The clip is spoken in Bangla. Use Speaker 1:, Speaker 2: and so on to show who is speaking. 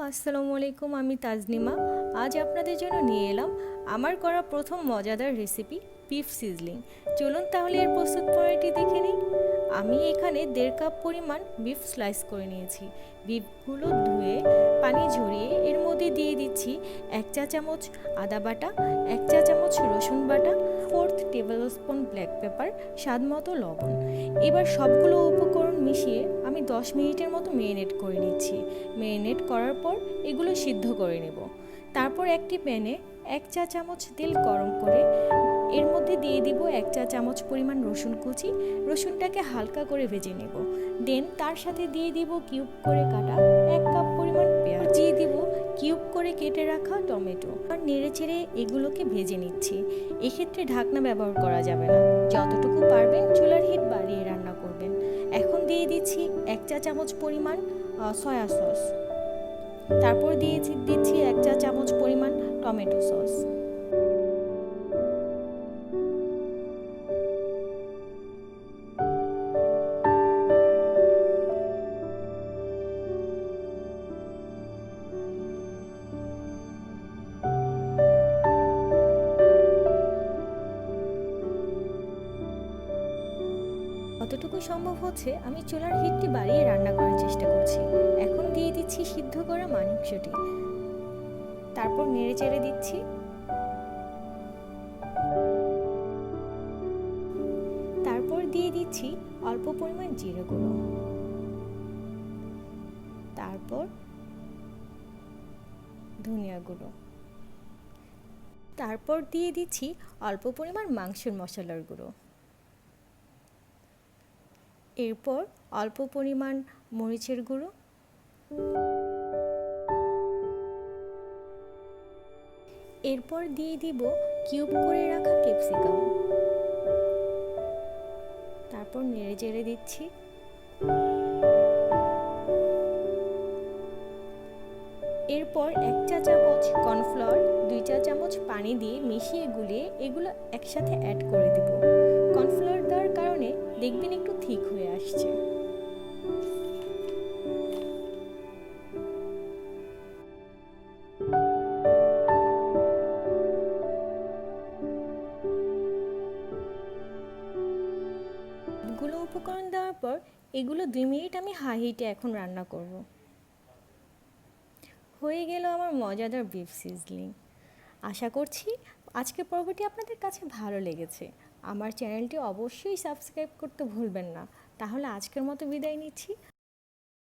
Speaker 1: আসসালামু আলাইকুম। আমি তাজনিমা। আজ আপনাদের জন্য নিয়ে এলাম আমার করা প্রথম মজাদার রেসিপি বিফ সিজলিং। চলুন তাহলে এর প্রস্তুত প্রণালীটি দেখে নিই। আমি এখানে 1.5 কাপ পরিমাণ বিফ স্লাইস করে নিয়েছি। বিফগুলো ধুয়ে পানি ঝরিয়ে এর মধ্যে দিয়ে দিচ্ছি 1 চা চামচ আদা বাটা, 1 চা চামচ রসুন বাটা, 4 টেবিল স্পুন ব্ল্যাক পেপার, স্বাদ মতো লবণ। এবার সবগুলো উপকরণ মিশিয়ে আমি 10 মিনিটের মতো ম্যারিনেট করে নিচ্ছি। ম্যারিনেট করার পর এগুলো সিদ্ধ করে নেব। তারপর একটি প্যানে 1 চা চামচ তেল গরম করে এর মধ্যে দিয়ে দিব 1 চা চামচ পরিমাণ রসুন কুচি। রসুনটাকে হালকা করে ভেজে নেব। দেন তার সাথে দিয়ে দিব কিউব করে কাটা 1 কাপ পরিমাণ পেঁয়াজ, দিয়ে দিব কিউব করে কেটে রাখা টমেটো। আর নেড়েচেড়ে এগুলোকে ভেজে নিচ্ছি। এক্ষেত্রে ঢাকনা ব্যবহার করা যাবে না। যতটুকু পারবেন চুলার হিট বাড়িয়ে রান্না করবেন। এখন দিয়ে দিচ্ছি 1 চা চামচ পরিমাণ সয়া সস। তারপর দিচ্ছি 1 চা চামচ পরিমাণ টমেটো সস। যতটুকু সম্ভব হচ্ছে আমি চুলার হিটটি বাড়িয়ে রান্না করার চেষ্টা করছি। এখন দিয়ে দিচ্ছি সিদ্ধ করা মাংসটি। তারপর নেড়ে চেড়ে দিচ্ছি। তারপর দিয়ে দিচ্ছি অল্প পরিমাণ জিরে গুঁড়ো। তারপর ধনিয়া গুঁড়ো। তারপর দিয়ে দিচ্ছি অল্প পরিমাণ মাংসের মশলার গুঁড়ো। এরপর অল্প পরিমাণ মরিচের গুঁড়ো। এরপর দিয়ে দিব কিউব করে রাখা ক্যাপসিকাম। তারপর নেড়ে চেড়ে দিচ্ছি। এরপর 1 চা চামচ কর্নফ্লাওয়ার, 2 চা চামচ পানি দিয়ে মিশিয়ে গুলিয়ে এগুলো একসাথে অ্যাড করে দিব। কর্নফ্লাওয়ার দেওয়ার কারণে দেখবেন একটু থিক হয়ে আসছে। সবগুলো উপকরণ দেওয়ার পর এগুলো 2 মিনিট আমি হাই হিটে এখন রান্না করব। হয়ে গেল আমার মজাদার বিফ সিজলিং। আশা করছি আজকের পর্বটি আপনাদের কাছে ভালো লেগেছে। আমার চ্যানেলটি অবশ্যই সাবস্ক্রাইব করতে ভুলবেন না। তাহলে আজকের মতো বিদায় নিচ্ছি।